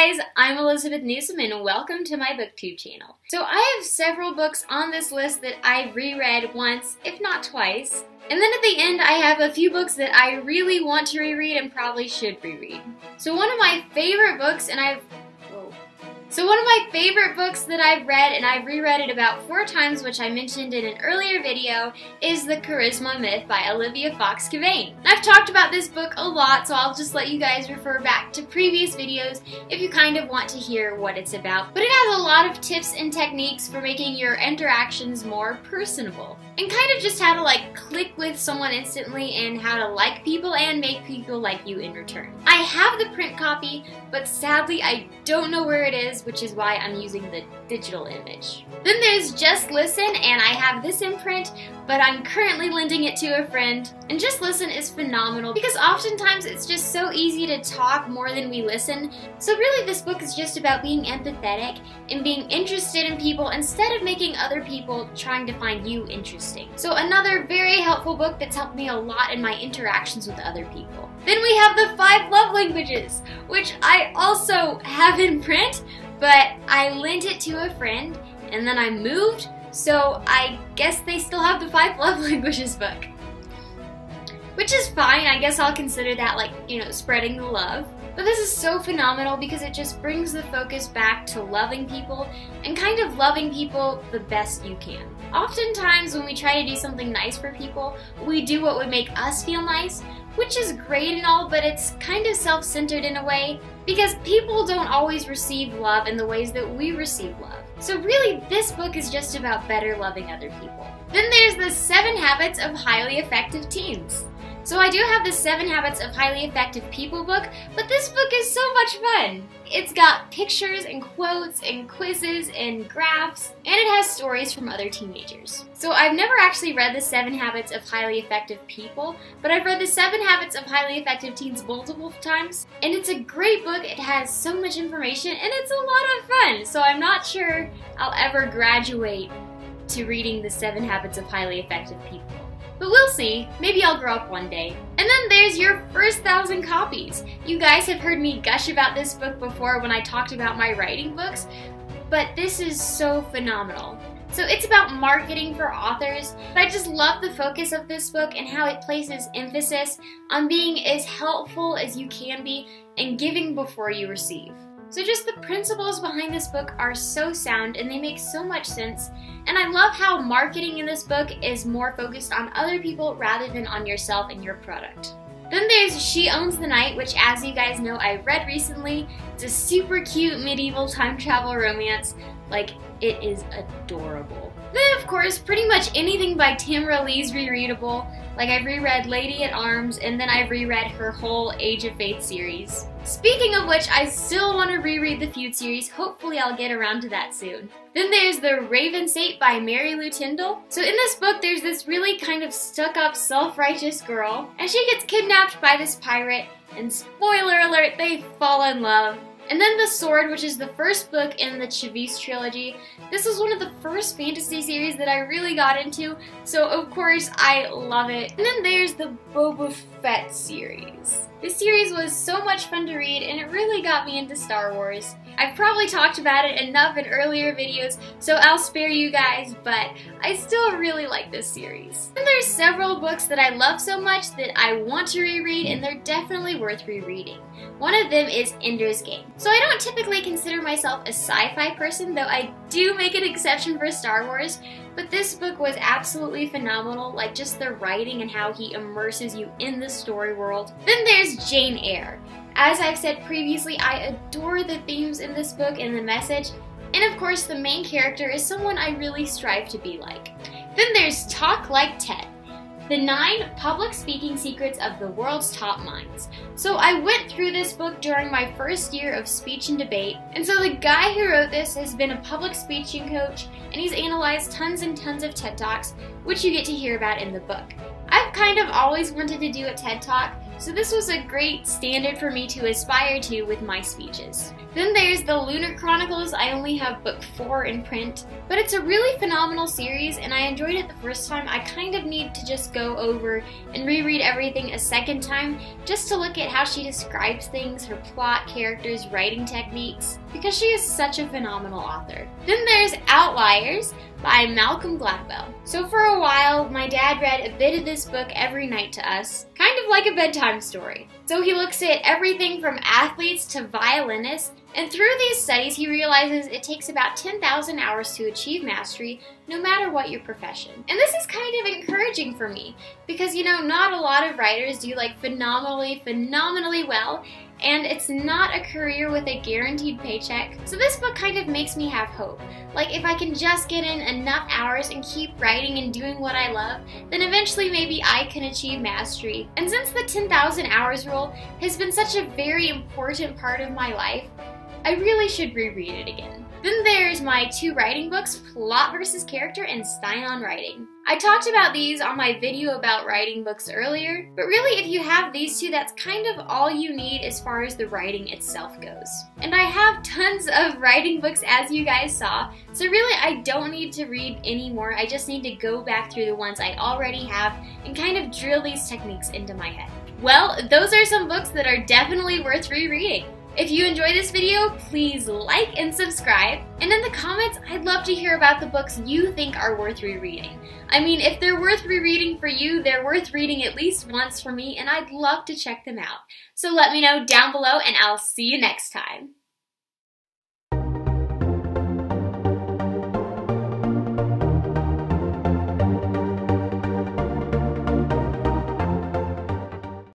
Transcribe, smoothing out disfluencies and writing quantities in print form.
Hey guys, I'm Elizabeth Newsom and welcome to my booktube channel. So I have several books on this list that I've reread once, if not twice. And then at the end I have a few books that I really want to reread and probably should reread. So one of my favorite books that I've read and I've reread it about 4 times, which I mentioned in an earlier video, is The Charisma Myth by Olivia Fox Cavane. I've talked about this book a lot, so I'll just let you guys refer back to previous videos if you kind of want to hear what it's about. But it has a lot of tips and techniques for making your interactions more personable. And kind of just how to click with someone instantly and how to like people and make people like you in return. I have the print copy, but sadly I don't know where it is, which is why I'm using the digital image. Then there's Just Listen, and I have this in print, but I'm currently lending it to a friend. And Just Listen is phenomenal because oftentimes it's just so easy to talk more than we listen. So really this book is just about being empathetic and being interested in people instead of making other people trying to find you interesting. So another very helpful book that's helped me a lot in my interactions with other people. Then we have The 5 Love Languages, which I also have in print, but I lent it to a friend and then I moved, so I guess they still have The 5 Love Languages book. Which is fine, I guess I'll consider that spreading the love. But this is so phenomenal because it just brings the focus back to loving people and kind of loving people the best you can. Oftentimes when we try to do something nice for people, we do what would make us feel nice, which is great and all, but it's kind of self-centered in a way because people don't always receive love in the ways that we receive love. So really, this book is just about better loving other people. Then there's the 7 Habits of Highly Effective Teens. So I do have the 7 Habits of Highly Effective People book, but this book is so much fun. It's got pictures and quotes and quizzes and graphs, and it has stories from other teenagers. So I've never actually read the 7 Habits of Highly Effective People, but I've read the 7 Habits of Highly Effective Teens multiple times, and it's a great book. It has so much information, and it's a lot of fun. So I'm not sure I'll ever graduate to reading the 7 Habits of Highly Effective People. But we'll see. Maybe I'll grow up one day. And then there's Your First 1,000 Copies. You guys have heard me gush about this book before when I talked about my writing books, but this is so phenomenal. So it's about marketing for authors, but I just love the focus of this book and how it places emphasis on being as helpful as you can be and giving before you receive. So just the principles behind this book are so sound and they make so much sense. And I love how marketing in this book is more focused on other people rather than on yourself and your product. Then there's She Owns the Night, which, as you guys know, I read recently. It's a super cute medieval time travel romance. It is adorable. Then, of course, pretty much anything by Tamara Lee's rereadable. I've reread Lady at Arms, and then I've reread her whole Age of Faith series. Speaking of which, I still want to reread the Feud series. Hopefully I'll get around to that soon. Then there's The Raven Sate by Mary Lou Tyndall. So in this book, there's this really kind of stuck-up, self-righteous girl, and she gets kidnapped by this pirate, and spoiler alert, they fall in love. And then The Sword, which is the first book in the Chavis trilogy. This was one of the first fantasy series that I really got into, so of course I love it. And then there's the Boba Fett series. This series was so much fun to read and it really got me into Star Wars. I've probably talked about it enough in earlier videos, so I'll spare you guys, but I still really like this series. And there's several books that I love so much that I want to reread, and they're definitely worth rereading. One of them is Ender's Game. So I don't typically consider myself a sci-fi person, though I do make an exception for Star Wars, but this book was absolutely phenomenal, just the writing and how he immerses you in the story world. Then there's Jane Eyre. As I've said previously, I adore the themes in this book and the message, and of course the main character is someone I really strive to be like. Then there's Talk Like Ted, the 9 public speaking secrets of the world's top minds. So I went through this book during my first year of speech and debate, and so the guy who wrote this has been a public speaking coach, and he's analyzed tons and tons of TED Talks, which you get to hear about in the book. I've kind of always wanted to do a TED Talk, so this was a great standard for me to aspire to with my speeches. Then there's the Lunar Chronicles. I only have book 4 in print, but it's a really phenomenal series and I enjoyed it the first time. I kind of need to just go over and reread everything a second time just to look at how she describes things, her plot, characters, writing techniques, because she is such a phenomenal author. Then there's Outliers by Malcolm Gladwell. So for a while, my dad read a bit of this book every night to us, kind of like a bedtime story. So he looks at everything from athletes to violinists, and through these studies he realizes it takes about 10,000 hours to achieve mastery, no matter what your profession. And this is kind of encouraging for me, because not a lot of writers do like phenomenally well, and it's not a career with a guaranteed paycheck. So this book kind of makes me have hope. Like if I can just get in enough hours and keep writing and doing what I love, then eventually maybe I can achieve mastery. And since the 10,000 hours rule has been such a very important part of my life, I really should reread it again. Then there's my 2 writing books, Plot vs. Character and Stein on Writing. I talked about these on my video about writing books earlier, but really if you have these 2, that's kind of all you need as far as the writing itself goes. And I have tons of writing books, as you guys saw, so really I don't need to read anymore. I just need to go back through the ones I already have and kind of drill these techniques into my head. Well, those are some books that are definitely worth rereading. If you enjoyed this video, please like and subscribe. And in the comments, I'd love to hear about the books you think are worth rereading. I mean, if they're worth rereading for you, they're worth reading at least once for me, and I'd love to check them out. So let me know down below, and I'll see you next time.